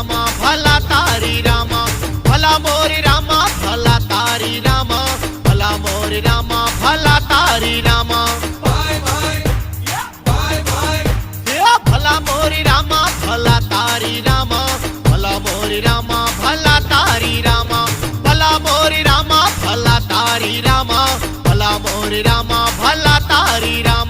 रामा भला तारी रामा भला मोरी रामा भला तारी रामा भला मोरी रामा भला तारी रामा भला मोरी रामा भला तारी रामा भला मोरी रामा भला तारी रामा भला मोरी रामा भला तारी रामा भला मोरी रामा भला तारी रामा।